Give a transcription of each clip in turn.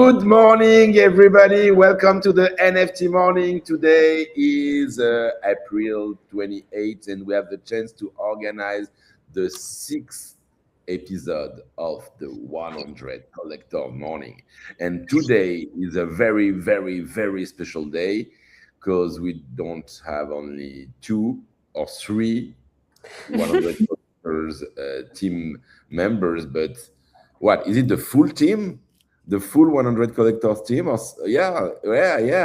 Good morning, everybody. Welcome to the NFT Morning. Today is April 28th, and we have the chance to organize the sixth episode of the 100 Collector Morning. And today is a very, very, very special day because we don't have only 2 or 3 100 Collectors team members, but what is it? The full team? The full 100 collectors team? Yeah.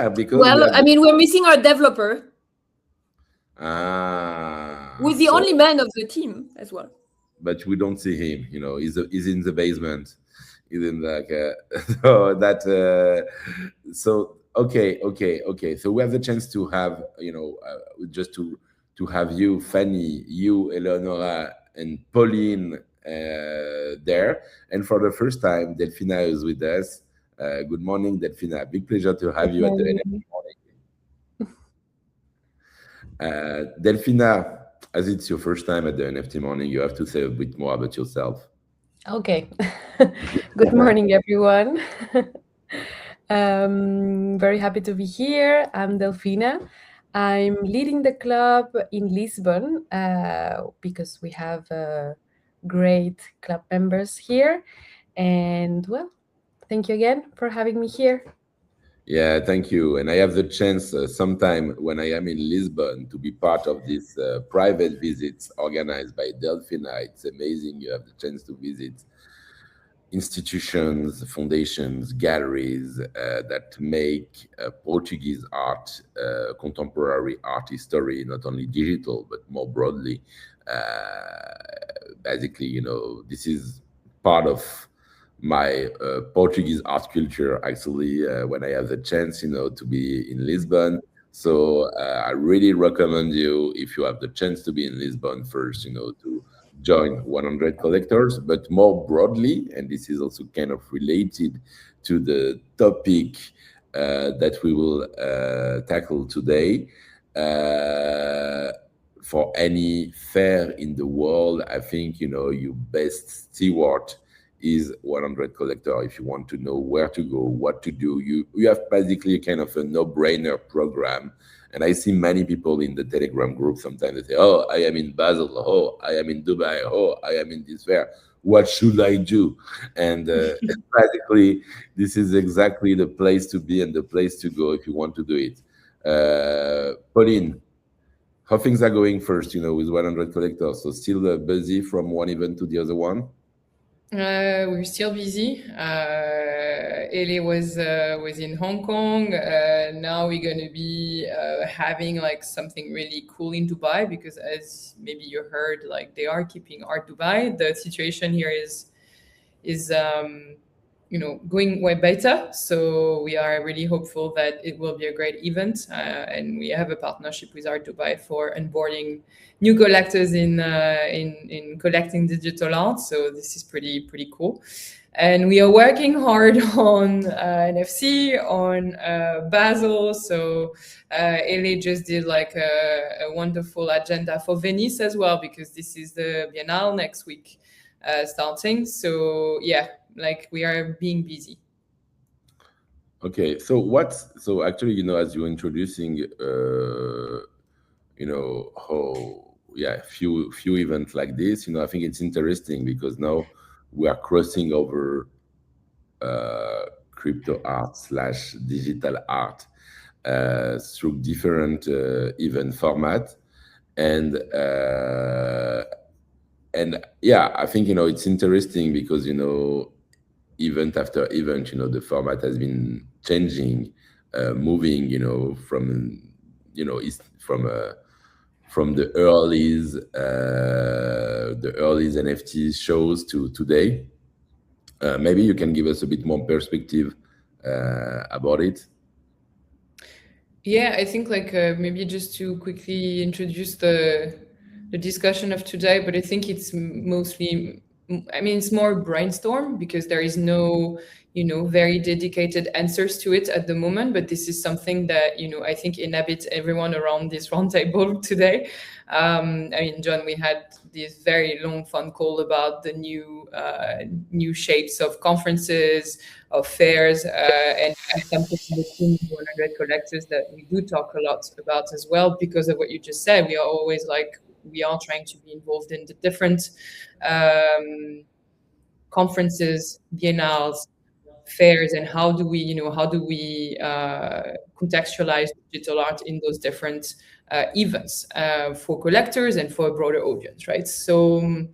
Because we Well, have I mean, we're missing our developer, who's the so, only man of the team as well. but we don't see him. He's in the basement. He's in like so that. So okay. So we have the chance to have just to have you, Fanny, you, Eleonora, and Pauline there. And for the first time, Delphina is with us. Good morning, Delphina. Big pleasure to have you at the NFT Morning. Delphina, as it's your first time at the NFT Morning, you have to say a bit more about yourself. Okay. Good morning, everyone. Very happy to be here. I'm Delphina. I'm leading the club in Lisbon because we have great club members here. And well, thank you again for having me here. Yeah, thank you. And I have the chance sometime when I am in Lisbon to be part of these private visits organized by Delphina. It's amazing. You have the chance to visit institutions, foundations, galleries that make Portuguese art, contemporary art history, not only digital, but more broadly. Basically, this is part of my Portuguese art culture, actually, when I have the chance, to be in Lisbon. So I really recommend you, if you have the chance to be in Lisbon first, to join 100 Collectors, but more broadly, and this is also kind of related to the topic that we will tackle today. For any fair in the world, I think, your best steward is 100 Collector. If you want to know where to go, what to do, you have basically kind of a no-brainer program. And I see many people in the Telegram group sometimes they say, oh, I am in Basel, oh, I am in Dubai, oh, I am in this fair. What should I do? And basically, this is exactly the place to be and the place to go if you want to do it. Pauline, how things are going first, with 100 Collectors? So still busy from one event to the other one? We're still busy. Ele was in Hong Kong. Now we're going to be having like something really cool in Dubai because, as maybe you heard, like they are keeping Art Dubai. The situation here is going way better. So we are really hopeful that it will be a great event, and we have a partnership with Art Dubai for onboarding new collectors in collecting digital art. So this is pretty cool. And we are working hard on NFC, on Basel. So Ele just did like a wonderful agenda for Venice as well, because this is the Biennale next week starting. So yeah, like we are being busy. Okay, so actually, as you're introducing, few events like this, I think it's interesting because now we are crossing over crypto art / digital art through different event format, and yeah, I think it's interesting because event after event, the format has been changing, moving, from the earlies NFT shows to today. Maybe you can give us a bit more perspective about it. Yeah, I think like maybe just to quickly introduce the discussion of today, but I think it's mostly I mean, it's more brainstorm because there is no, very dedicated answers to it at the moment. But this is something that, I think inhabits everyone around this round table today. I mean, John, we had this very long fun call about the new shapes of conferences, of fairs, and something in the team 100 collectors that we do talk a lot about as well, because of what you just said. We are always like, we are trying to be involved in the different conferences, biennales, fairs, and how do we contextualize digital art in those different events for collectors and for a broader audience, right? So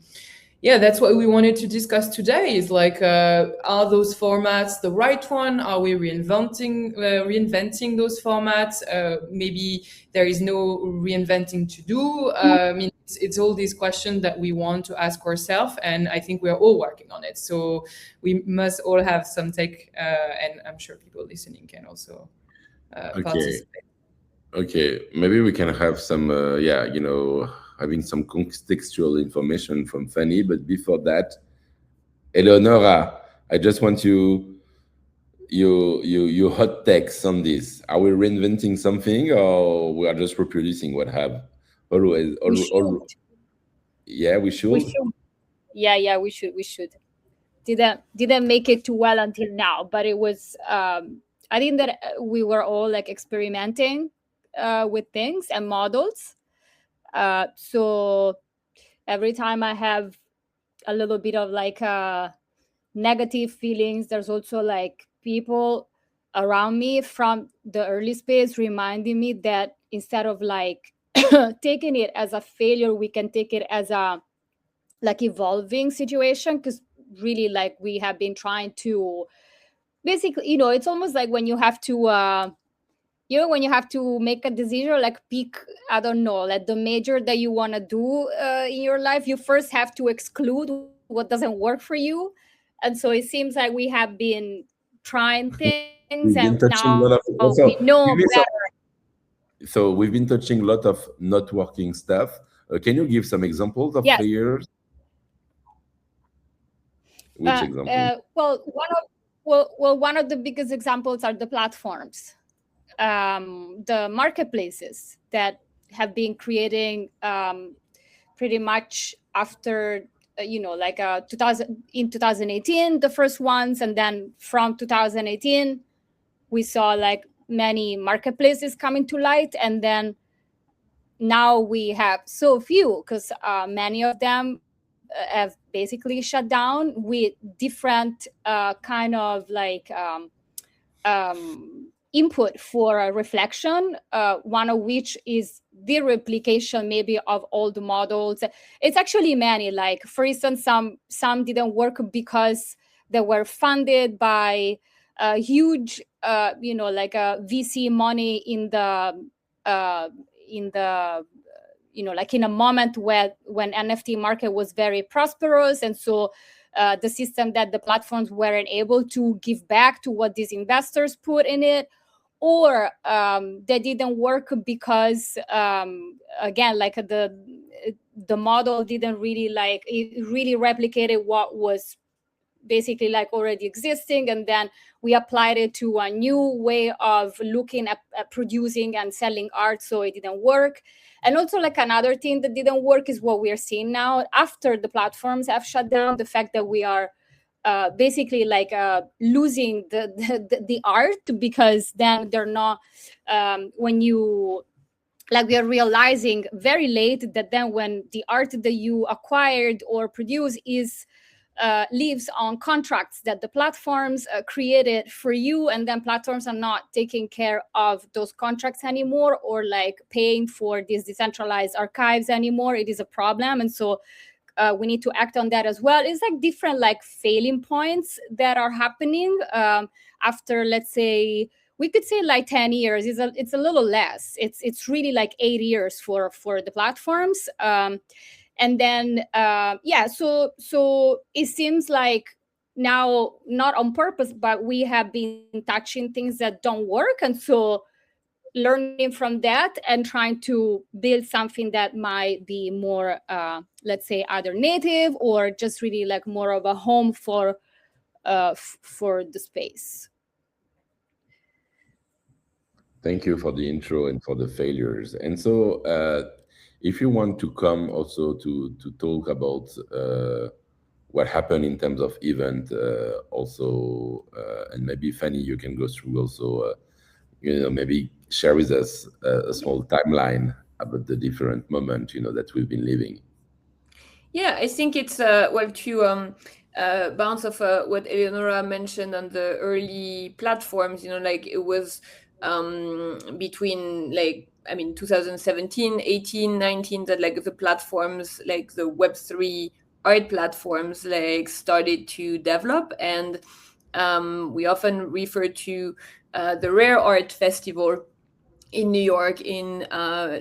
yeah, that's what we wanted to discuss today, is like, are those formats the right one? Are we reinventing those formats? Maybe there is no reinventing to do. I mean, it's all these questions that we want to ask ourselves, and I think we're all working on it. So we must all have some take, and I'm sure people listening can also participate. Okay, maybe we can have some, having some contextual information from Fanny. But before that, Eleonora, I just want you hot takes on this. Are we reinventing something, or we are just reproducing what have always? Yeah, we should. We should. Yeah, we should. Didn't make it too well until now, but it was. I think that we were all like experimenting with things and models. So every time I have a little bit of like negative feelings, there's also like people around me from the early space reminding me that instead of like taking it as a failure, we can take it as a like evolving situation, because really like we have been trying to basically, it's almost like when you have to when you have to make a decision, like pick, I don't know, like the major that you want to do in your life, you first have to exclude what doesn't work for you. And so it seems like we have been trying things, and We've been touching a now lot of. we Also, know better. so we've been touching a lot of not working stuff. Can you give some examples of Yes. failures? Which example? One of the biggest examples are the platforms, the marketplaces that have been creating pretty much after 2018, the first ones, and then from 2018 we saw like many marketplaces coming to light, and then now we have so few, because many of them have basically shut down with different kind of like input for a reflection, one of which is the replication maybe of all the models. It's actually many, like for instance, some didn't work because they were funded by huge like a VC money in the like in a moment when NFT market was very prosperous, and so the system that the platforms weren't able to give back to what these investors put in it, or they didn't work because again, like the model didn't really like it really replicated what was basically like already existing, and then we applied it to a new way of looking at producing and selling art, so it didn't work. And also like another thing that didn't work is what we are seeing now after the platforms have shut down, the fact that we are basically like losing the art, because then they're not when you like we are realizing very late that then when the art that you acquired or produce is lives on contracts that the platforms created for you, and then platforms are not taking care of those contracts anymore, or like paying for these decentralized archives anymore, it is a problem. And so we need to act on that as well. It's like different like failing points that are happening after, let's say, we could say like 10 years. It's a little less. It's really like 8 years for the platforms. And then so it seems like now, not on purpose, but we have been touching things that don't work, and so learning from that and trying to build something that might be more, let's say, either native or just really like more of a home for the space. Thank you for the intro and for the failures. And so, if you want to come also to talk about what happened in terms of event, also, and maybe Fanny, you can go through also, maybe share with us a small timeline about the different moment, that we've been living. Yeah, I think it's to bounce off what Eleonora mentioned on the early platforms. Like it was between 2017, 18, 19 that like the platforms, like the Web3 art platforms, like started to develop, and we often refer to the Rare Art Festival in New York in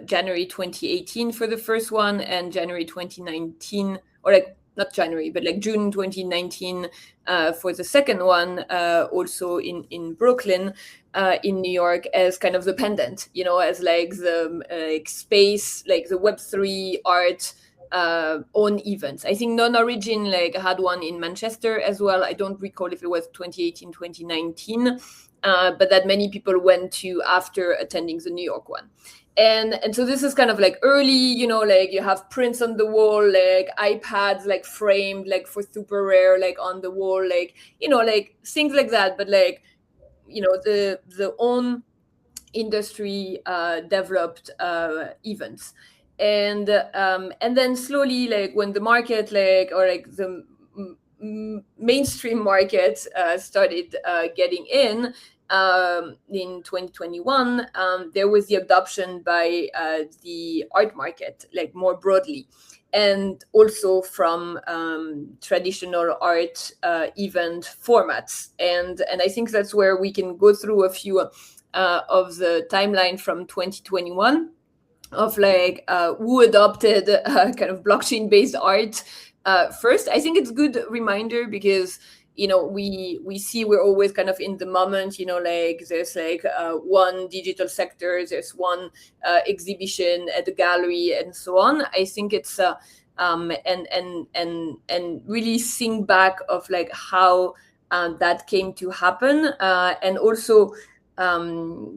January 2018 for the first one, and January 2019, or like not January, but like June 2019 for the second one, also in Brooklyn, in New York, as kind of the pendant, as like the space, like the Web3 art own events. I think Non-Origin like had one in Manchester as well. I don't recall if it was 2018, 2019. But that many people went to after attending the New York one. And so this is kind of like early, like you have prints on the wall, like iPads, like framed, like for super rare, like on the wall, like, like things like that. But like, the own industry developed events. And then slowly, like when the market, like, or like the mainstream market started getting in 2021, there was the adoption by the art market, like more broadly, and also from traditional art event formats. And I think that's where we can go through a few of the timeline from 2021 of like who adopted kind of blockchain-based art first. I think it's a good reminder because we see we're always kind of in the moment, like there's like one digital sector, there's one exhibition at the gallery and so on. I think it's and really think back of like how that came to happen, and also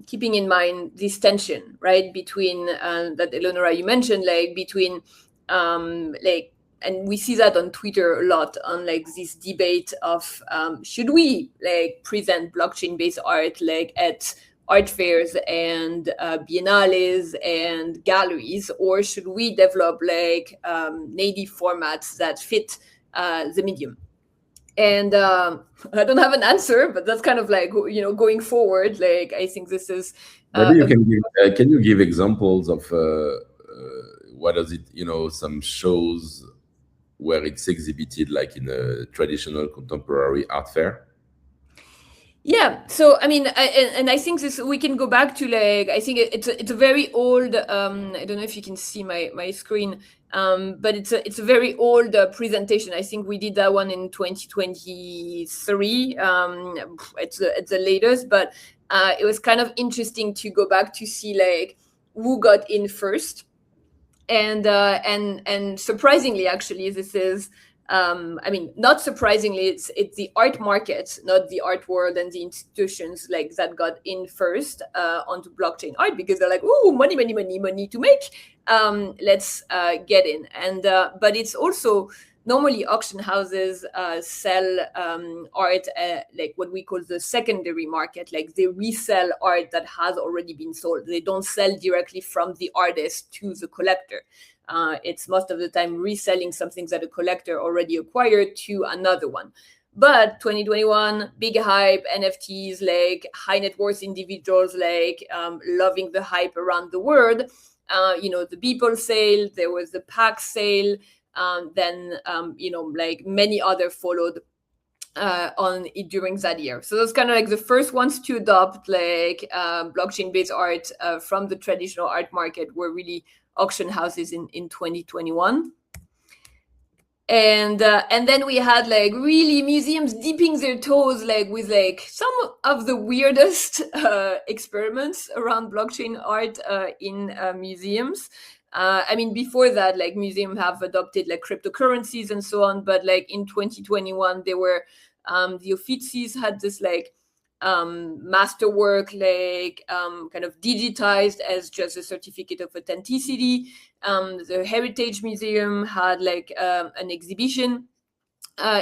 keeping in mind this tension, right, between that Eleonora you mentioned, like between like, and we see that on Twitter a lot, on like this debate of should we like present blockchain-based art like at art fairs and biennales and galleries, or should we develop like native formats that fit the medium? And I don't have an answer, but that's kind of like, going forward, like I think this is maybe you can you give examples of what does it, some shows where it's exhibited like in a traditional contemporary art fair? Yeah, so I mean, I think this, we can go back to like, I think it's a very old, I don't know if you can see my screen, but it's a very old presentation. I think we did that one in 2023. It's the latest, but it was kind of interesting to go back to see like who got in first, and surprisingly, actually, this is. I mean, not surprisingly, it's the art market, not the art world and the institutions like that got in first onto blockchain art, because they're like, oh, money to make. Let's get in. And but it's also normally auction houses sell art like what we call the secondary market, like they resell art that has already been sold. They don't sell directly from the artist to the collector. It's most of the time reselling something that a collector already acquired to another one. But 2021, big hype, NFTs, like high net worth individuals, like loving the hype around the world. The Beeple sale, there was the PAX sale, then like many other followed on it during that year. So that's kind of like the first ones to adopt like blockchain-based art from the traditional art market were really auction houses in 2021. and then we had like really museums dipping their toes like with like some of the weirdest experiments around blockchain art in museums. I mean, before that, like museums have adopted like cryptocurrencies and so on, but like in 2021 they were the Uffizi's had this like masterwork like kind of digitized as just a certificate of authenticity. The Heritage Museum had like an exhibition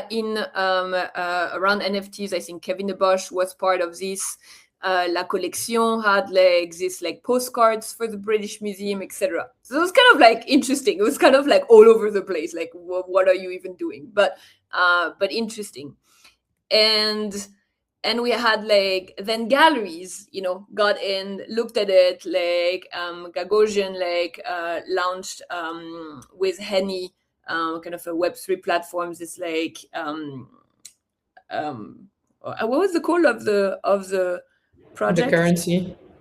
in around NFTs. I think Kevin de Bosch was part of this. La Collection had like this like postcards for the British Museum, etc. So it was kind of like interesting. It was kind of like all over the place. Like, what are you even doing? But interesting. And we had like then galleries, you know, got in, looked at it, like Gagosian like launched with Henny kind of a Web3 platforms. It's like what was the call of the project?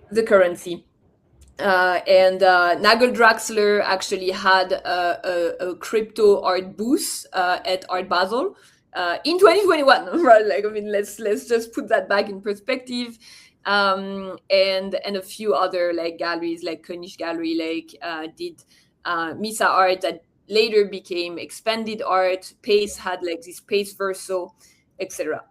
The currency. And Nagel Draxler actually had a crypto art booth at Art Basel in 2021, right? Like, I mean, let's just put that back in perspective. And a few other like galleries, like König Gallery, like did Misa art that later became Expanded Art. Pace had like this Pace Verso, etc.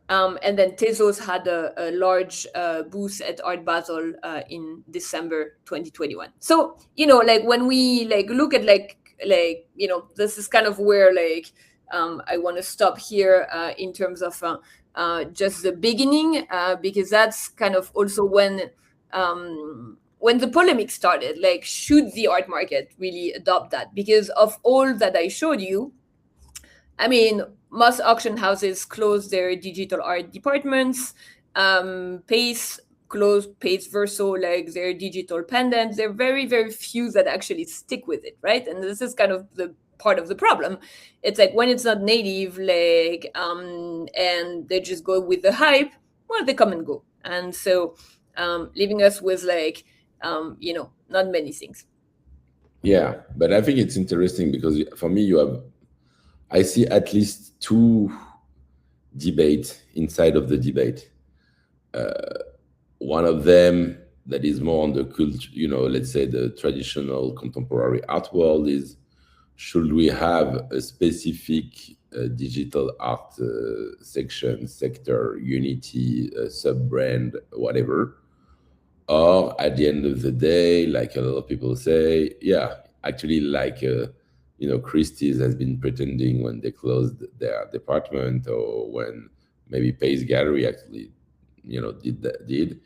And then Tezos had a large booth at Art Basel in December 2021. So, you know, like when we like look at like you know, this is kind of where like I want to stop here in terms of just the beginning, because that's kind of also when the polemic started. Like, should the art market really adopt that? Because of all that I showed you, I mean, most auction houses closed their digital art departments. Pace closed Pace Verso, like their digital pendants. There are very, very few that actually stick with it, right? And this is kind of the part of the problem. It's like when it's not native, like, and they just go with the hype, well, they come and go. And so leaving us with like, you know, not many things. Yeah, but I think it's interesting because for me, I see at least two debates inside of the debate. One of them that is more on the culture, you know, let's say the traditional contemporary art world is, should we have a specific digital art section, sector, unity, sub-brand, whatever? Or at the end of the day, like a lot of people say, yeah, actually, like, you know, Christie's has been pretending when they closed their department, or when maybe Pace Gallery actually, you know, did.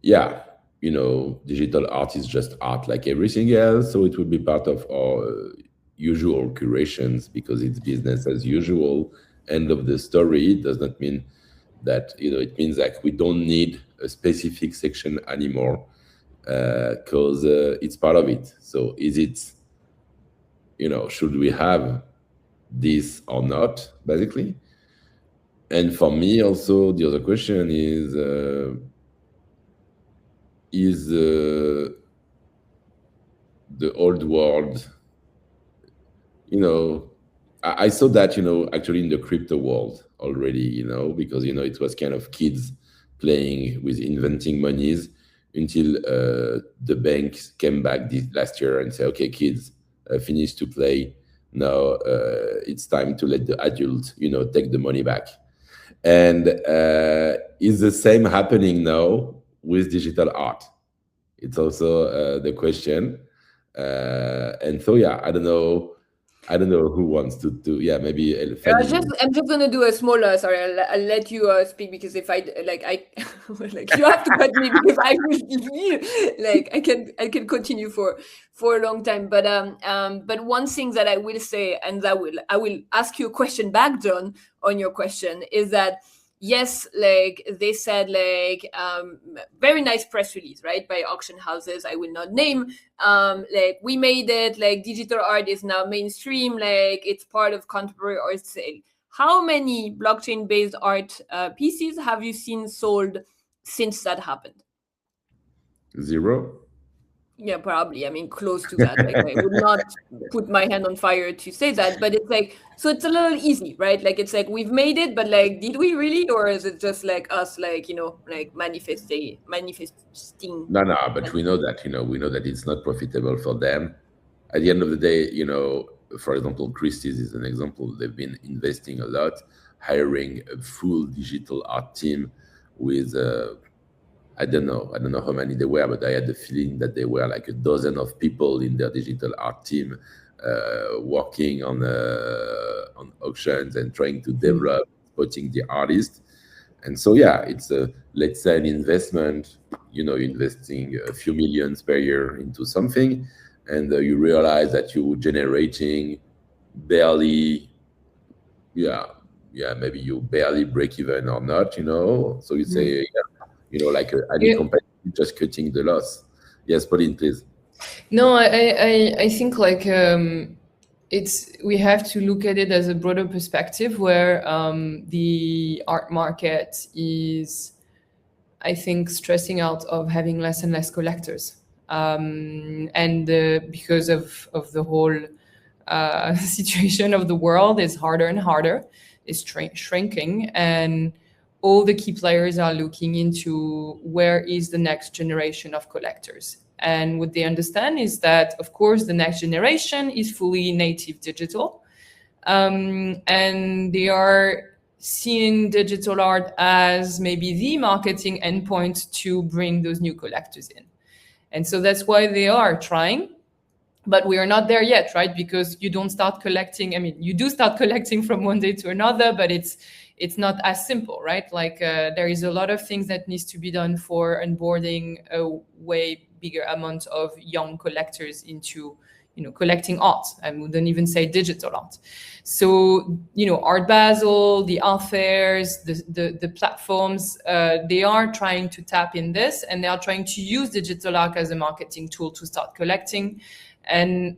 Yeah, you know, digital art is just art like everything else. So it would be part of our usual curations because it's business as usual. End of the story. It does not mean that, you know, it means like we don't need a specific section anymore because it's part of it. So is it, you know, should we have this or not, basically? And for me also, the other question is the old world, you know, I saw that, you know, actually in the crypto world already, you know, because, you know, it was kind of kids playing with inventing monies until the banks came back last year and said, okay, kids, finish to play. Now it's time to let the adult, you know, take the money back. And is the same happening now with digital art? It's also the question. And so, yeah, I don't know who wants to do. Yeah, maybe. I'm just gonna do a small. Sorry, I'll let you speak, because if I like you have to cut me because I will like I can continue for a long time. But one thing that I will say, and I will ask you a question back, John, on your question, is that yes, like they said, like very nice press release, right, by auction houses I will not name, like we made it, like digital art is now mainstream, like it's part of contemporary art sale. How many blockchain based art pieces have you seen sold since that happened? 0. Yeah, probably. I mean, close to that. Like, I would not put my hand on fire to say that, but it's like, so it's a little easy, right? Like, it's like we've made it, but like, did we really, or is it just like us, like, like manifesting? No, no, but we know that, we know that it's not profitable for them. At the end of the day, for example, Christie's is an example. They've been investing a lot, hiring a full digital art team with I don't know how many they were, but I had the feeling that there were like a dozen of people in their digital art team working on auctions and trying to develop, spotting the artist. And so, yeah, it's let's say an investment. Investing a few millions per year into something, and you realize that you're generating barely, maybe you barely break even or not. So you say, like any company just cutting the loss. Yes, Pauline, please. No, I think like we have to look at it as a broader perspective where the art market is, I think, stressing out of having less and less collectors, and because of the whole situation of the world is harder and harder, is shrinking, and all the key players are looking into where is the next generation of collectors. And what they understand is that, of course, the next generation is fully native digital, and they are seeing digital art as maybe the marketing endpoint to bring those new collectors in. And so that's why they are trying, but we are not there yet, right? Because you don't start collecting. I mean, you do start collecting from one day to another, but it's not as simple, right? Like there is a lot of things that needs to be done for onboarding a way bigger amount of young collectors into collecting art. I wouldn't even say digital art. So Art Basel, the art fairs, the platforms, they are trying to tap in this, and they are trying to use digital art as a marketing tool to start collecting. And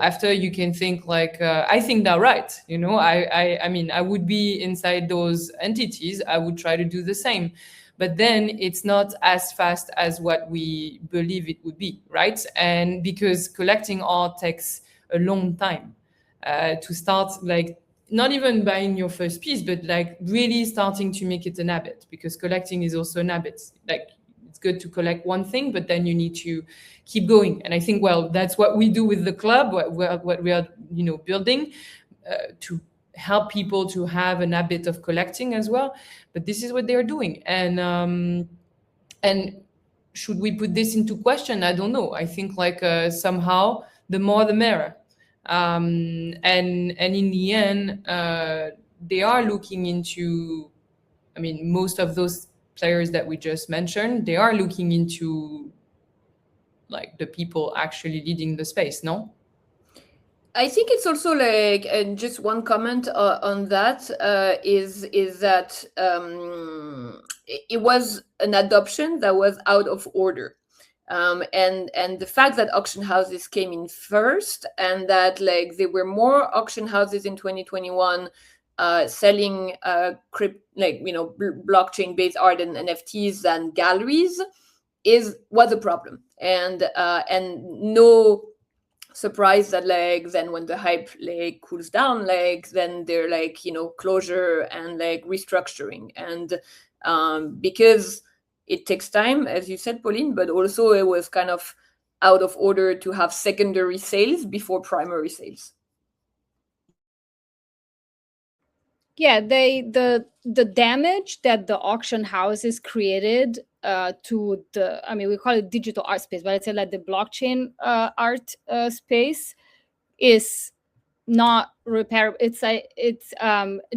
after you can think like, I think they're right. I mean, I would be inside those entities. I would try to do the same. But then it's not as fast as what we believe it would be, right? And because collecting art takes a long time to start, like not even buying your first piece, but like really starting to make it an habit, because collecting is also an habit. Like it's good to collect one thing, but then you need to keep going. And I think, well, that's what we do with the club, what we are building to help people to have an habit of collecting as well. But this is what they are doing. And should we put this into question? I don't know. I think like somehow the more the merrier. And in the end, they are looking into, I mean, most of those players that we just mentioned, they are looking into like the people actually leading the space, no? I think it's also like, and just one comment on that is that it was an adoption that was out of order. And the fact that auction houses came in first, and that like there were more auction houses in 2021 selling blockchain based art and NFTs than galleries was a problem. And no surprise that like then when the hype like cools down, like then they're like closure and like restructuring. And because it takes time, as you said, Pauline, but also it was kind of out of order to have secondary sales before primary sales. Yeah, the damage that the auction houses created to the, I mean, we call it digital art space, but I'd say like the blockchain art space is not repairable. It's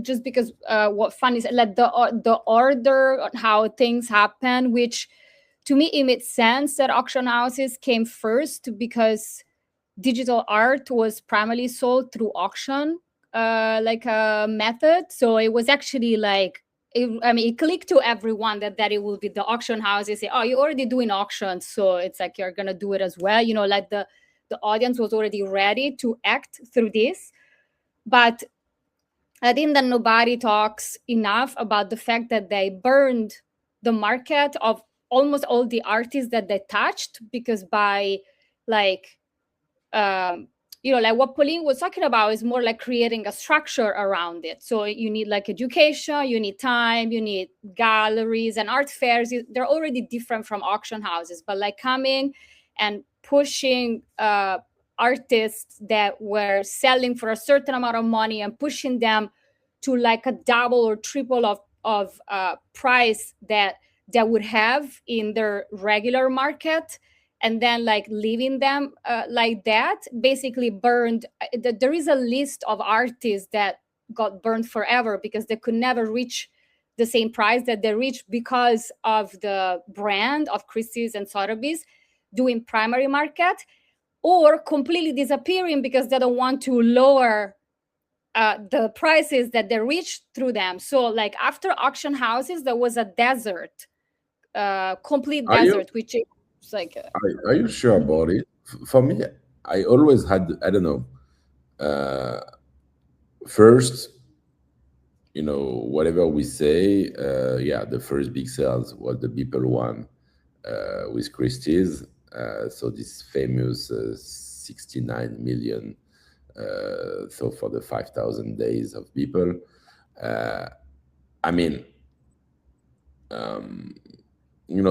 just because what fun is like the order on how things happen, which to me it made sense that auction houses came first, because digital art was primarily sold through auction like a method. So it was actually like it clicked to everyone that it will be the auction houses say, oh, you're already doing auctions, so it's like you're gonna do it as well. Like the audience was already ready to act through this. But I think that nobody talks enough about the fact that they burned the market of almost all the artists that they touched, because by like like what Pauline was talking about is more like creating a structure around it. So you need like education, you need time, you need galleries and art fairs. They're already different from auction houses, but like coming and pushing artists that were selling for a certain amount of money and pushing them to like a double or triple of price that would have in their regular market, and then like leaving them like that, basically burned. There is a list of artists that got burned forever because they could never reach the same price that they reached because of the brand of Christie's and Sotheby's doing primary market, or completely disappearing because they don't want to lower the prices that they reach through them. So like after auction houses, there was a desert, complete Are you desert, which is like are you sure about it? For me, I always had, I don't know, first, whatever we say, yeah, the first big sales was the Beeple one with Christie's. So this famous 69 million. So for the 5,000 days of Beeple, I mean,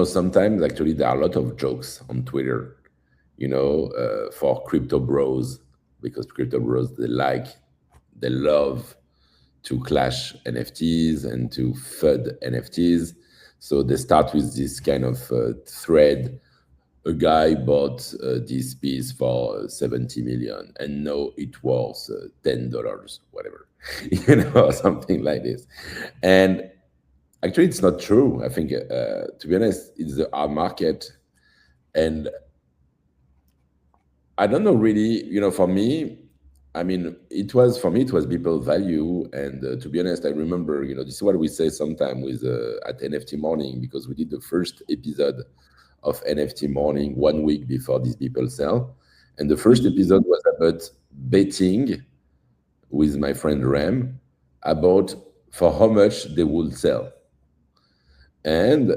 sometimes actually there are a lot of jokes on Twitter, for crypto bros, because crypto bros, they love to clash NFTs and to FUD NFTs. So they start with this kind of thread. A guy bought this piece for 70 million and now it was $10, whatever, something like this. And actually, it's not true. I think, to be honest, it's our market. And I don't know really, for me, I mean, it was people value. And to be honest, I remember, this is what we say sometimes with at NFT Morning, because we did the first episode of NFT Morning 1 week before these people sell. And the first episode was about betting with my friend Ram about for how much they would sell. And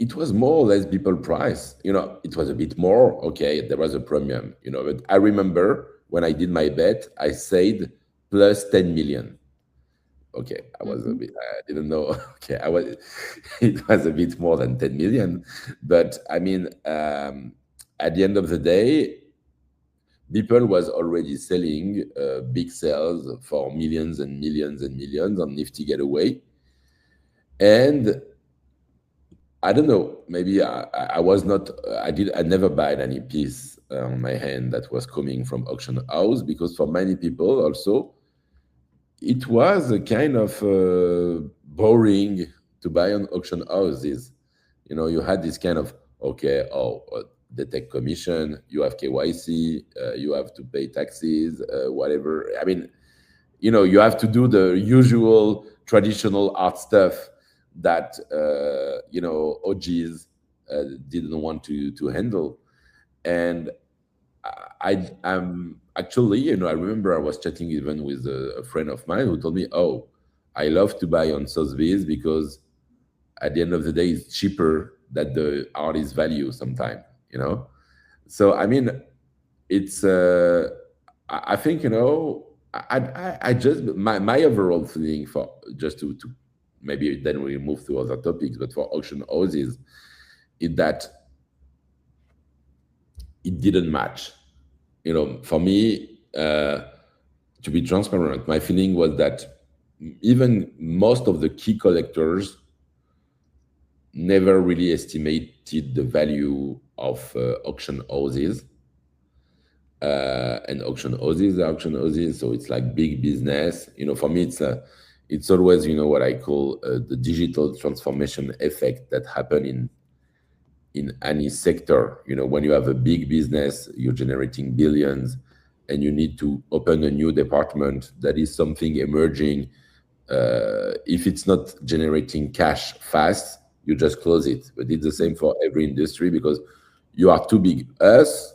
it was more or less people price. It was a bit more. Okay, there was a premium, but I remember when I did my bet, I said plus 10 million. Okay, I was a bit, I didn't know. Okay, it was a bit more than 10 million. But I mean, at the end of the day, Beeple was already selling big sales for millions and millions and millions on Nifty Getaway. And I don't know, maybe I was not, I never bought any piece on my hand that was coming from auction house, because for many people also, it was a kind of boring to buy on auction houses. You had this kind of, okay, they take commission, you have KYC, you have to pay taxes, whatever. I mean, you have to do the usual traditional art stuff that OGs didn't want to handle. And I'm actually, I remember I was chatting even with a friend of mine who told me, oh, I love to buy on Sotheby's because at the end of the day, it's cheaper than the artist value sometimes, So, I mean, it's, I think, I just, my overall feeling for, just to maybe then we move to other topics, but for auction houses, is that it didn't match. For me, to be transparent, my feeling was that even most of the key collectors never really estimated the value of auction houses. And auction houses, so it's like big business. For me, it's always, what I call the digital transformation effect that happen in any sector. When you have a big business, you're generating billions, and you need to open a new department that is something emerging. If it's not generating cash fast, you just close it. But it's the same for every industry, because you are too big. Us,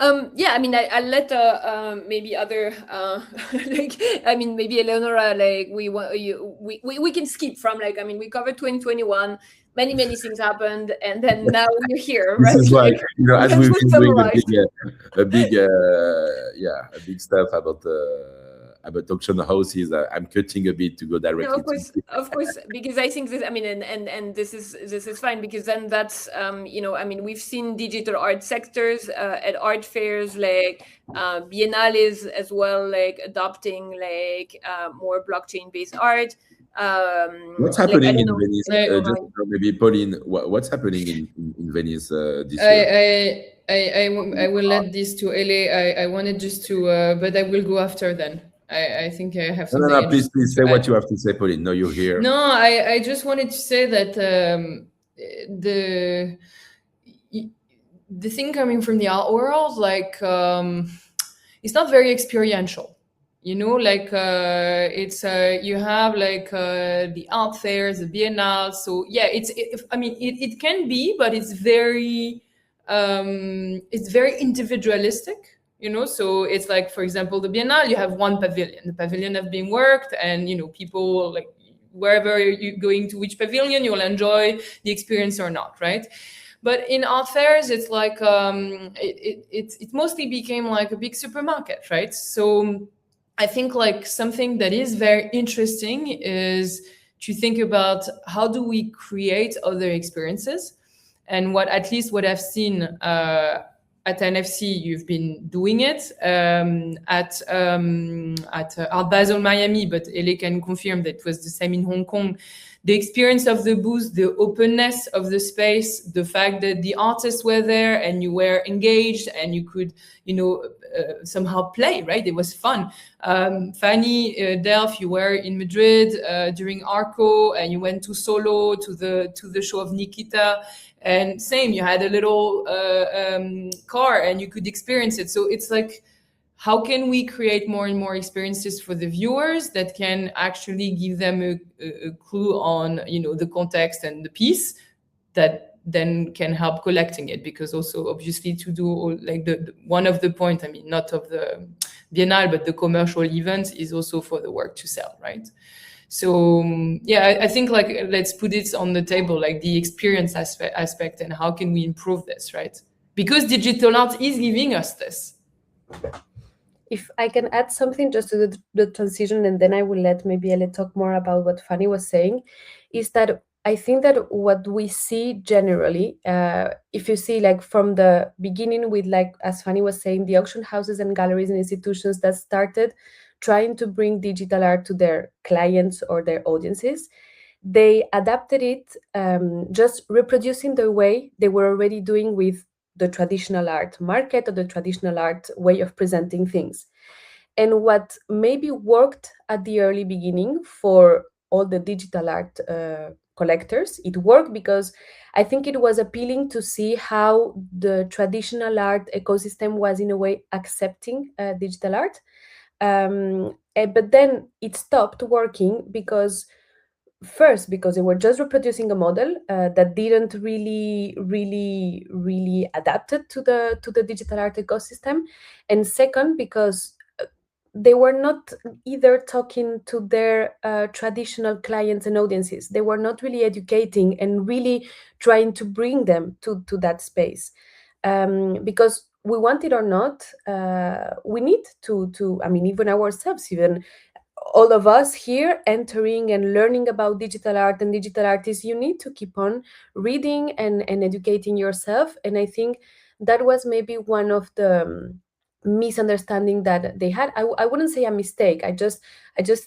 Yeah, I mean, I'll let maybe other like, I mean, maybe Eleonora, like we can skip from, like, I mean, we covered 2021, many things happened, and then now we're here, This right? is why, Like, you know, we as have we've to been doing summarize. a big stuff about auction houses, I'm cutting a bit to go No, directly to. of course, because I think this, I mean, and this is fine, because then that's, you know, I mean, we've seen digital art sectors at art fairs, like biennales as well, like adopting like more blockchain based art. What's Like, I happening don't in know, Venice? Just Eleonora. maybe Pauline, what's happening in Venice this year? I will let this to Ele. I wanted just to, but I will go after then. I think I have No, no, something no. Please, interesting say to what add. you have to say, Pauline. No, you're here. No, I just wanted to say that the the thing coming from the art world, like, it's not very experiential. You know, like, it's you have like the art fairs, the biennale. So yeah, I mean, it can be, but it's very individualistic. You know, so it's like, for example, the biennale, you have one pavilion. The pavilion have been worked, and you know, people, like, wherever you're going to which pavilion, you'll enjoy the experience or not, right? But in art fairs, it's like, it mostly became like a big supermarket, right? So I think like something that is very interesting is to think about how do we create other experiences, and what, at least what I've seen at NFC, you've been doing it at Art Basel Miami, but Ele can confirm that it was the same in Hong Kong. The experience of the booth, the openness of the space, the fact that the artists were there and you were engaged and you could, you know, somehow play, right? It was fun. Fanny, Delph, you were in Madrid during Arco, and you went to Solo to the show of Nikita, and same, you had a little car and you could experience it. So it's like, how can we create more and more experiences for the viewers that can actually give them a clue on, you know, the context and the piece that then can help collecting it? Because also, obviously, to do all, like, the one of the point, I mean, not of the biennale, but the commercial events is also for the work to sell, right? So yeah, I think, like, let's put it on the table, like the experience aspect, and how can we improve this, right? Because digital art is giving us this. If I can add something just to the transition, and then I will let maybe Ele talk more about what Fanny was saying, is that I think that what we see generally, if you see like from the beginning with, like, as Fanny was saying, the auction houses and galleries and institutions that started trying to bring digital art to their clients or their audiences, they adapted it, just reproducing the way they were already doing with the traditional art market or the traditional art way of presenting things. And what maybe worked at the early beginning for all the digital art collectors, it worked because I think it was appealing to see how the traditional art ecosystem was in a way accepting digital art. But then it stopped working because, first, because they were just reproducing a model that didn't really adapted to the digital art ecosystem, and second, because they were not either talking to their traditional clients and audiences. They were not really educating and really trying to bring them to that space, because we want it or not, we need to, I mean, even ourselves, even all of us here entering and learning about digital art and digital artists, you need to keep on reading and educating yourself. And I think that was maybe one of the misunderstanding that they had. I wouldn't say a mistake. I just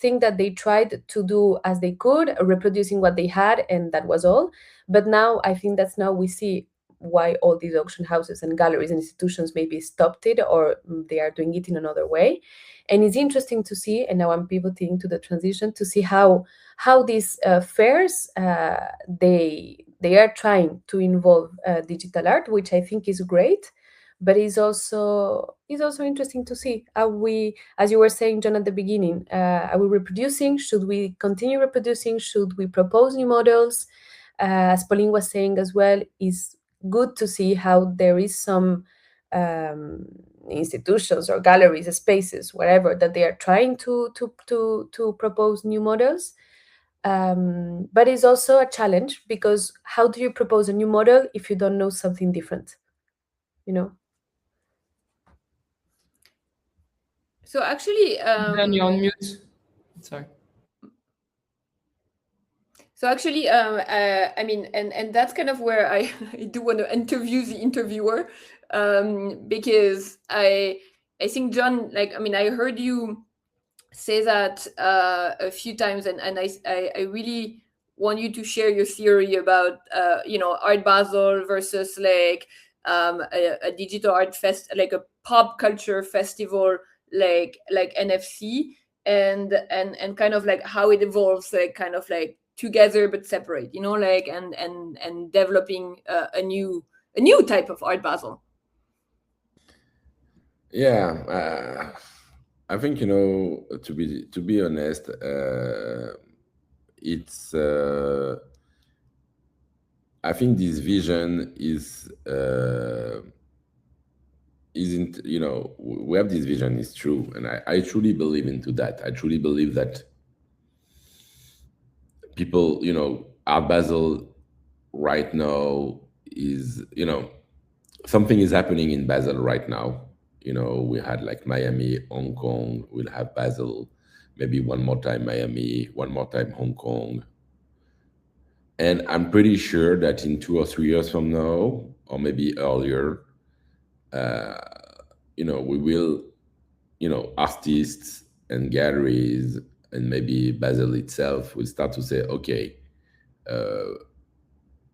think that they tried to do as they could, reproducing what they had, and that was all. But now I think that's now we see why all these auction houses and galleries and institutions maybe stopped it, or they are doing it in another way. And it's interesting to see, and now I'm pivoting to the transition, to see how these fairs, they are trying to involve digital art, which I think is great. But it's also interesting to see how we, as you were saying, John, at the beginning, are we reproducing? Should we continue reproducing? Should we propose new models? As Pauline was saying as well, is good to see how there is some institutions or galleries, spaces, whatever, that they are trying to propose new models. But it's also a challenge, because how do you propose a new model if you don't know something different? You know. So actually, Then you're on mute. Sorry. So actually, I mean, and that's kind of where I, I do want to interview the interviewer, because I think, John, like, I mean, I heard you say that a few times, and I really want you to share your theory about you know, Art Basel versus like a digital art fest, like a pop culture festival, like NFC, and kind of like how it evolves, like kind of like together but separate, you know, like and developing a new type of Art Basel. Yeah, I think, you know, to be honest, it's I think this vision isn't, you know, we have this vision is true, and I truly believe into that. I truly believe that people, you know, Art Basel right now is, you know, something is happening in Basel right now. You know, we had like Miami, Hong Kong, we'll have Basel, maybe one more time Miami, one more time Hong Kong. And I'm pretty sure that in 2 or 3 years from now, or maybe earlier, you know, we will, you know, artists and galleries and maybe Basel itself will start to say, okay,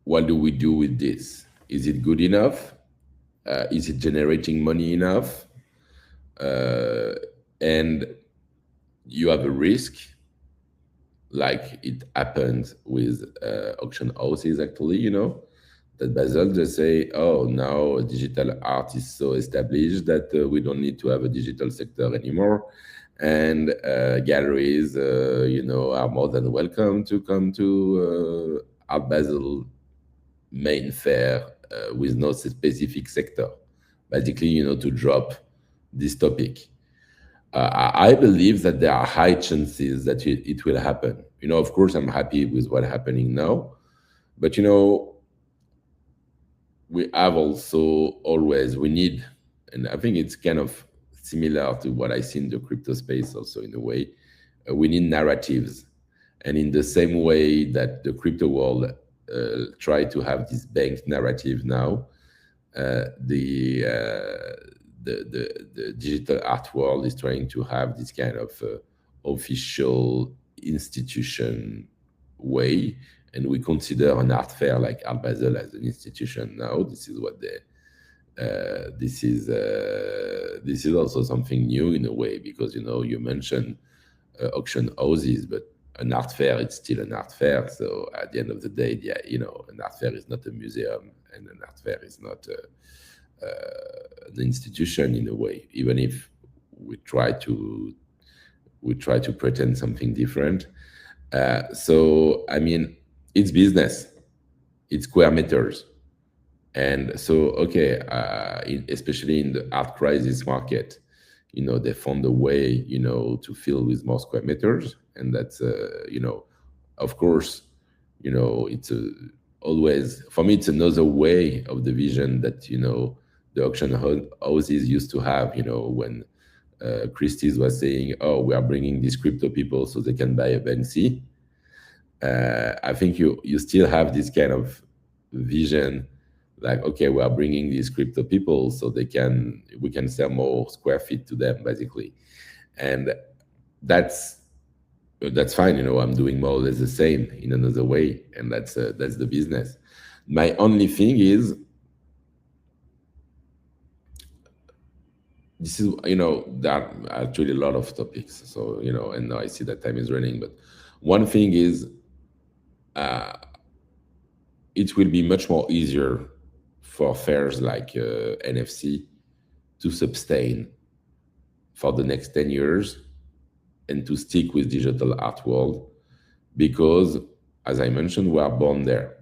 what do we do with this? Is it good enough? Is it generating money enough? And you have a risk, like it happened with auction houses, actually, you know, that Basel just say, oh, now digital art is so established that we don't need to have a digital sector anymore. And galleries, you know, are more than welcome to come to Art Basel main fair with no specific sector. Basically, you know, to drop this topic. I believe that there are high chances that it will happen. You know, of course, I'm happy with what's happening now, but you know, we have also always we need, and I think it's kind of similar to what I see in the crypto space also in a way. We need narratives, and in the same way that the crypto world try to have this bank narrative now, the digital art world is trying to have this kind of official institution way, and we consider an art fair like Art Basel as an institution now. This is what they this is also something new in a way, because you know, you mentioned auction houses, but an art fair, it's still an art fair. So at the end of the day, yeah, you know, an art fair is not a museum, and an art fair is not an institution in a way, even if we try to pretend something different. So I mean, it's business, it's square meters, and so okay, especially in the art crisis market, you know, they found a way, you know, to fill with more square meters, and that's you know, of course, you know, it's always, for me, it's another way of the vision that, you know, the auction houses used to have, you know, when Christie's was saying, oh, we are bringing these crypto people so they can buy a Banksy. I think you still have this kind of vision, like, okay, we are bringing these crypto people so we can sell more square feet to them, basically. And that's fine, you know, I'm doing more or less the same in another way, and that's the business. My only thing is, this is, you know, there are actually a lot of topics, so, you know, and now I see that time is running, but one thing is, it will be much more easier for fairs like NFC to sustain for the next 10 years and to stick with digital art world, because, as I mentioned, we are born there.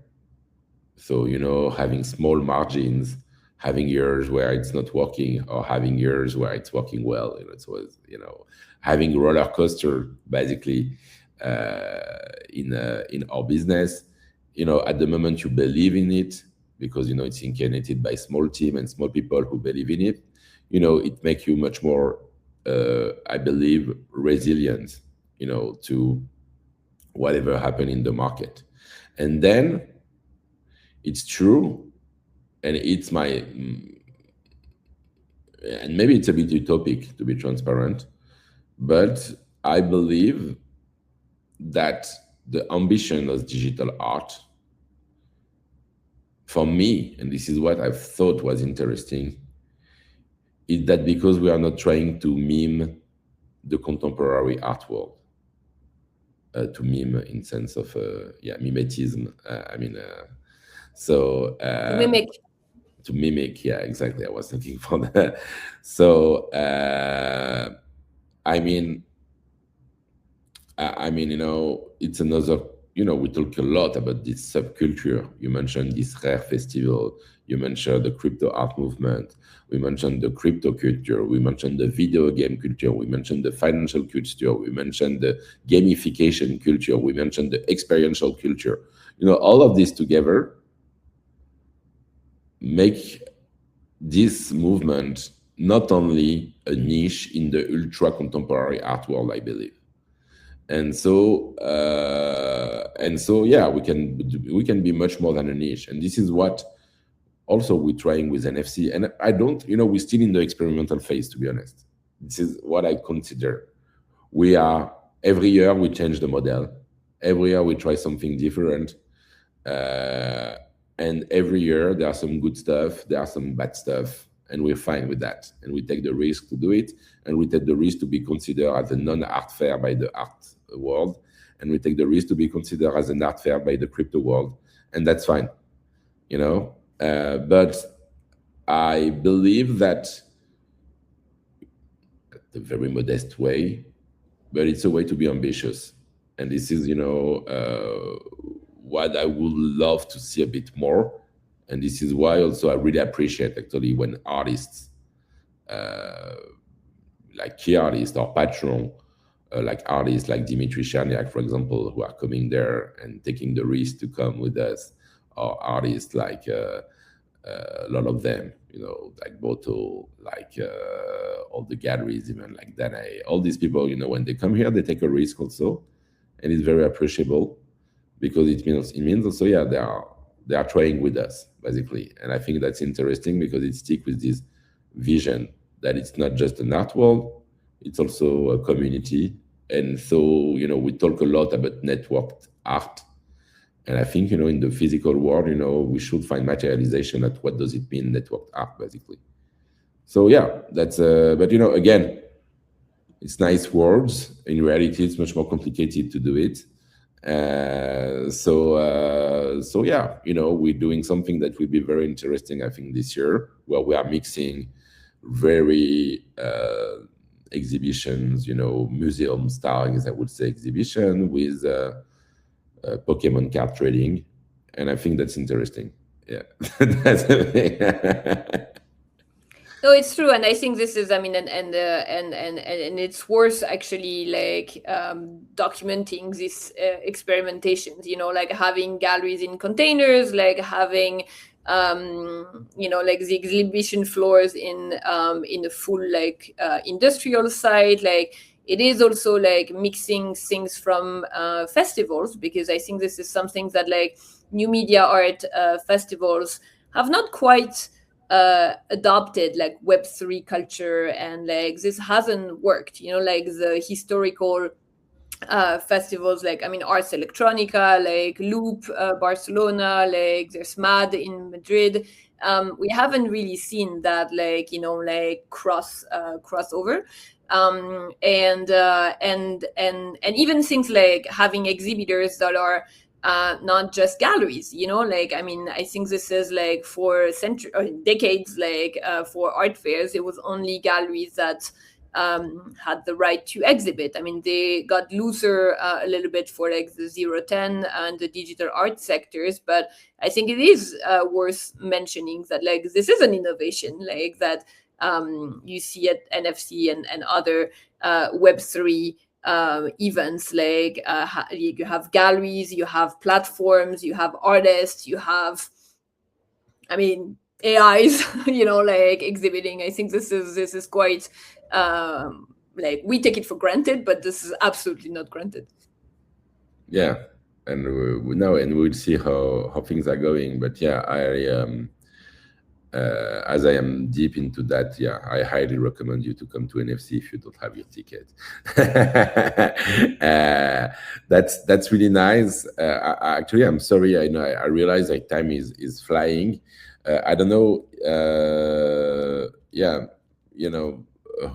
So, you know, having small margins, having years where it's not working, or having years where it's working well. It's always, having roller coaster basically in our business. At the moment you believe in it, because it's incarnated by small team and small people who believe in it. It makes you much more, I believe, resilient, to whatever happened in the market. And then it's true, and it's my, and maybe it's a bit utopic to be transparent, but I believe that the ambition of digital art, for me, and this is what I've thought was interesting, is that because we are not trying to mime the contemporary art world, to mime in sense of mimetism. Mimic. To mimic, yeah, exactly. I was looking for that. So it's another. We talk a lot about this subculture. You mentioned this rare festival. You mentioned the crypto art movement. We mentioned the crypto culture. We mentioned the video game culture. We mentioned the financial culture. We mentioned the gamification culture. We mentioned the experiential culture. All of this together make this movement not only a niche in the ultra contemporary art world, I believe. And so yeah, we can be much more than a niche. And this is what also we're trying with NFC. And we're still in the experimental phase, to be honest. This is what I consider. Every year we change the model. Every year we try something different. And every year there are some good stuff, there are some bad stuff, and we're fine with that. And we take the risk to do it. And we take the risk to be considered as a non-art fair by the art world. And we take the risk to be considered as an art fair by the crypto world. And that's fine, but I believe that, a very modest way, but it's a way to be ambitious. And this is, what I would love to see a bit more. And this is why also I really appreciate actually when artists, like key artists or patron, like artists like Dimitri Cherniak, for example, who are coming there and taking the risk to come with us, or artists like a lot of them, like Boto, like all the galleries, even like Danae, all these people, when they come here, they take a risk also, and it's very appreciable, because it means also, yeah, they are trying with us basically. And I think that's interesting, because it sticks with this vision that it's not just an art world, it's also a community. And so, we talk a lot about networked art. And I think, in the physical world, we should find materialization at what does it mean, networked art, basically. So yeah, that's, but again, it's nice words. In reality, it's much more complicated to do it. So yeah, we're doing something that will be very interesting, I think, this year, where we are mixing very exhibitions, museum styles, I would say, exhibition with Pokemon card trading, and I think that's interesting. Yeah, that's No, it's true, and I think this is, and it's worth actually like documenting these experimentations. Like having galleries in containers, like having like the exhibition floors in a full like industrial site. Like it is also like mixing things from festivals, because I think this is something that like new media art festivals have not quite adopted, like Web3 culture, and like this hasn't worked, like the historical festivals, like Ars Electronica, like Loop Barcelona, like there's MAD in Madrid. We haven't really seen that like like crossover. And even things like having exhibitors that are not just galleries, like I think this is like for decades, like for art fairs, it was only galleries that had the right to exhibit. I mean, they got looser a little bit for like the 010 and the digital art sectors, but I think it is worth mentioning that like this is an innovation like that you see at NFC and other Web3 events. Like you have galleries, you have platforms, you have artists, you have, I mean, AIs, like exhibiting. I think this is quite like we take it for granted, but this is absolutely not granted. Yeah, and we'll see how things are going. But yeah, as I am deep into that, yeah, I highly recommend you to come to NFC if you don't have your ticket. That's really nice. Actually, I'm sorry. I know I realize that time is flying. I don't know. Yeah,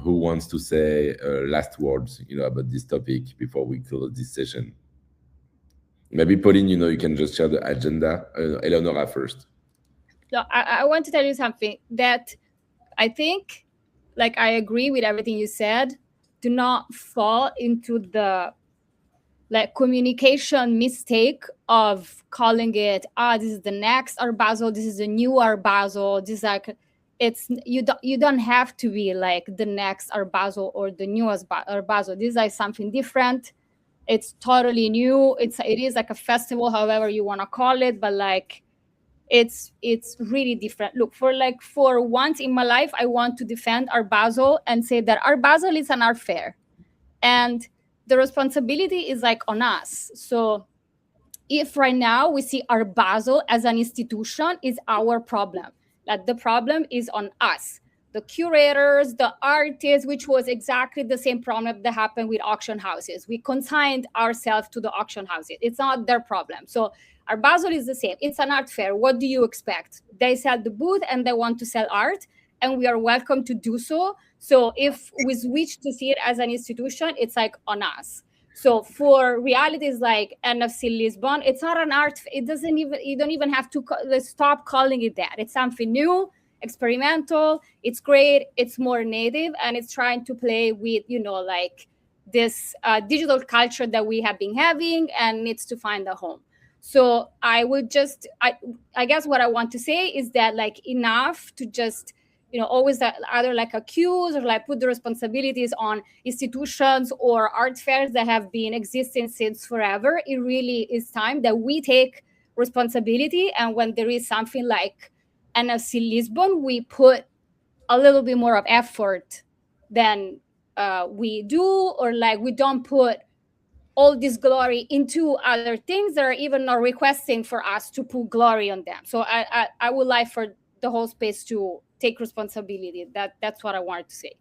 who wants to say last words, about this topic before we close this session? Maybe Pauline, you can just share the agenda. Eleonora first. No, I want to tell you something that I think, like, I agree with everything you said. Do not fall into the communication mistake of calling it, this is the next Art Basel, this is the new Art Basel. This is like, you don't have to be like the next Art Basel or the newest Art Basel. This is like something different. It's totally new. It is like a festival, however you want to call it, but like it's really different. Look, for once in my life, I want to defend Art Basel and say that Art Basel is an art fair, and the responsibility is like on us. So if right now we see Art Basel as an institution, is our problem. Like the problem is on us, the curators, the artists, which was exactly the same problem that happened with auction houses. We consigned ourselves to the auction houses. It's not their problem. So Art Basel is the same. It's an art fair. What do you expect? They sell the booth and they want to sell art, and we are welcome to do so. So if we switch to see it as an institution, it's like on us. So for realities like NFC Lisbon, it's not an art. It doesn't even, you don't even have to stop calling it that. It's something new, experimental. It's great. It's more native, and it's trying to play with, like this digital culture that we have been having, and needs to find a home. So I would just, I guess what I want to say is that like enough to just, always either like accuse or like put the responsibilities on institutions or art fairs that have been existing since forever. It really is time that we take responsibility. And when there is something like NFC Lisbon, we put a little bit more of effort than we do, or like we don't put all this glory into other things that are even not requesting for us to put glory on them. So I would like for the whole space to take responsibility. That's what I wanted to say.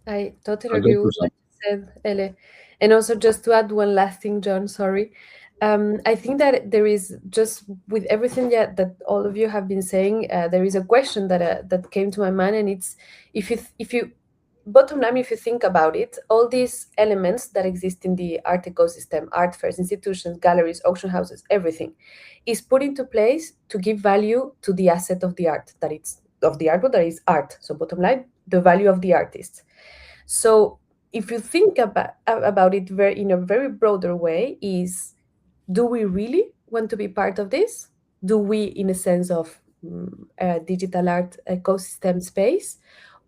I totally agree with what you said, Ele. And also just to add one last thing, John, sorry. I think that there is, just with everything that all of you have been saying, there is a question that came to my mind, and it's if you bottom line, if you think about it, all these elements that exist in the art ecosystem, art fairs, institutions, galleries, auction houses, everything is put into place to give value to the asset of the art, that it's of the artwork, that is art. So bottom line, the value of the artist. So if you think about it in a very broader way, is, do we really want to be part of this? Do we, in a sense of digital art ecosystem space?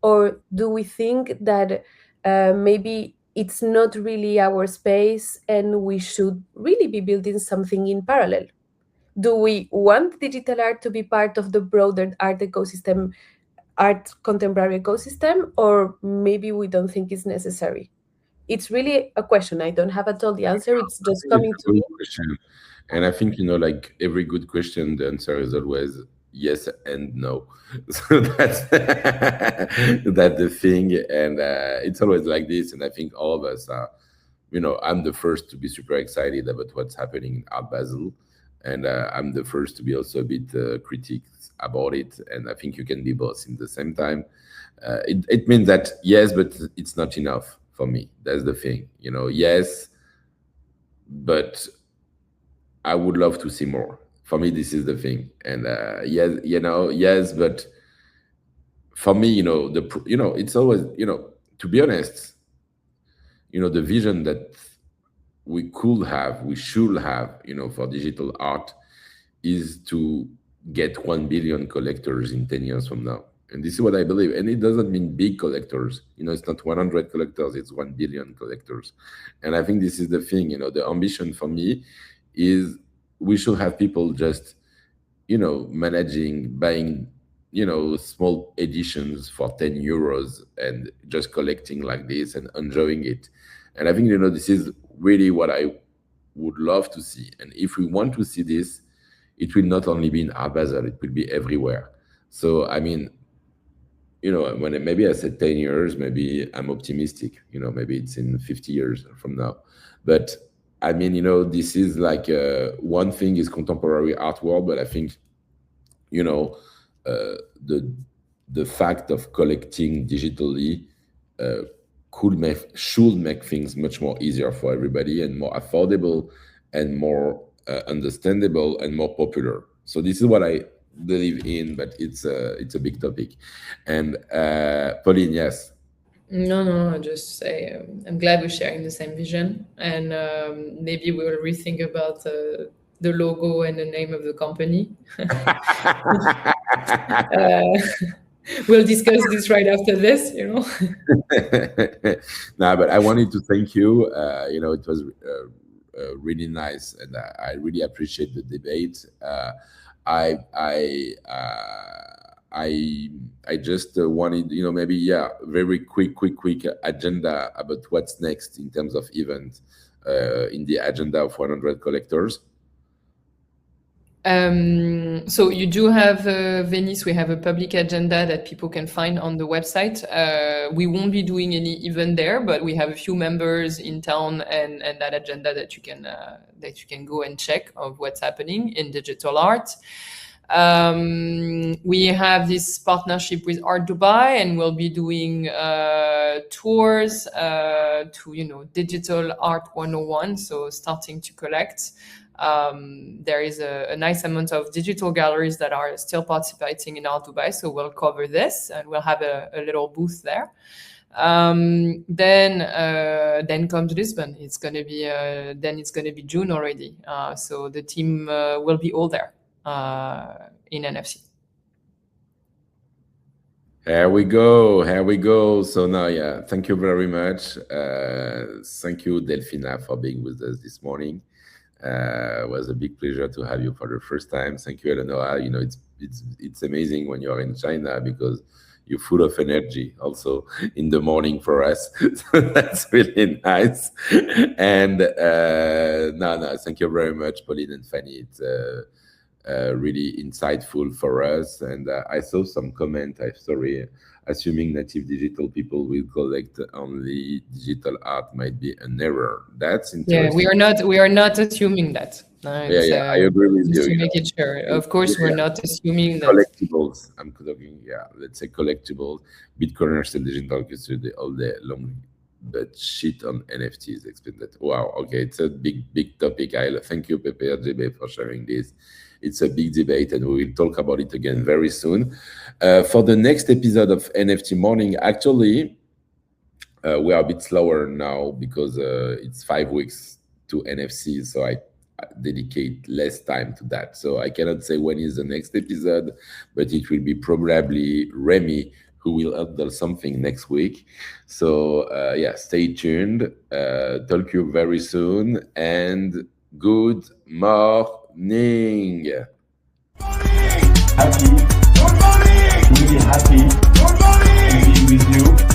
Or do we think that maybe it's not really our space and we should really be building something in parallel? Do we want digital art to be part of the broader art ecosystem, art contemporary ecosystem, or maybe we don't think it's necessary? It's really a question. I don't have at all the answer. It's just coming to me. Question. And I think, like every good question, the answer is always yes and no. So that's the thing, and it's always like this. And I think all of us are, I'm the first to be super excited about what's happening in Art Basel, and I'm the first to be also a bit critical about it. And I think you can be both in the same time. It means that yes, but it's not enough for me. That's the thing, yes, but I would love to see more. For me, this is the thing. And yes, but for me, it's always, to be honest, the vision that we should have, for digital art is to get 1 billion collectors in 10 years from now. And this is what I believe. And it doesn't mean big collectors. It's not 100 collectors, it's 1 billion collectors. And I think this is the thing, the ambition for me is we should have people just, managing, buying, small editions for 10 euros and just collecting like this and enjoying it. And I think, this is really what I would love to see. And if we want to see this, it will not only be in Art Basel, it will be everywhere. So, I mean, when maybe I said 10 years, maybe I'm optimistic, maybe it's in 50 years from now. But I mean, this is like one thing is contemporary art world, but I think, the fact of collecting digitally should make things much more easier for everybody and more affordable and more understandable and more popular. So this is what I believe in, but it's a big topic. And Pauline, yes. No, just say I'm glad we're sharing the same vision, and maybe we'll rethink about the logo and the name of the company. We'll discuss this right after this, No, but I wanted to thank you. It was really nice, and I really appreciate the debate. I just wanted, maybe, very quick agenda about what's next in terms of event in the agenda of 100 collectors. So you do have Venice. We have a public agenda that people can find on the website. We won't be doing any event there, but we have a few members in town and that agenda that you can go and check of what's happening in digital art. We have this partnership with Art Dubai, and we'll be doing tours to Digital Art 101. So starting to collect. There is a nice amount of digital galleries that are still participating in Art Dubai, so we'll cover this and we'll have a little booth there. Then comes Lisbon. It's gonna be June already. So the team will be all there in NFC. Here we go. So now, thank you very much. Thank you, Delphina, for being with us this morning. It was a big pleasure to have you for the first time. Thank you, Eleonora. It's amazing when you're in China because you're full of energy also in the morning for us. So that's really nice. And no, thank you very much, Pauline and Fanny. It's really insightful for us. And I saw some comment, assuming native digital people will collect only digital art might be an error. That's interesting. Yeah, we are not assuming that. I agree with you. To make it sure. Of course, we're not assuming that. Collectibles. I'm talking, let's say collectibles. Bitcoiners still digital custody all day long, but shit on NFTs. Explain that. Wow. Okay, it's a big topic. I thank you, Pepe RGB, for sharing this. It's a big debate, and we will talk about it again very soon. For the next episode of NFT Morning, actually, we are a bit slower now because it's 5 weeks to NFC, so I dedicate less time to that. So I cannot say when is the next episode, but it will be probably Remy who will handle something next week. So stay tuned. Talk to you very soon, and good morning. Happy. Good morning. Really happy. Good morning. To be with you.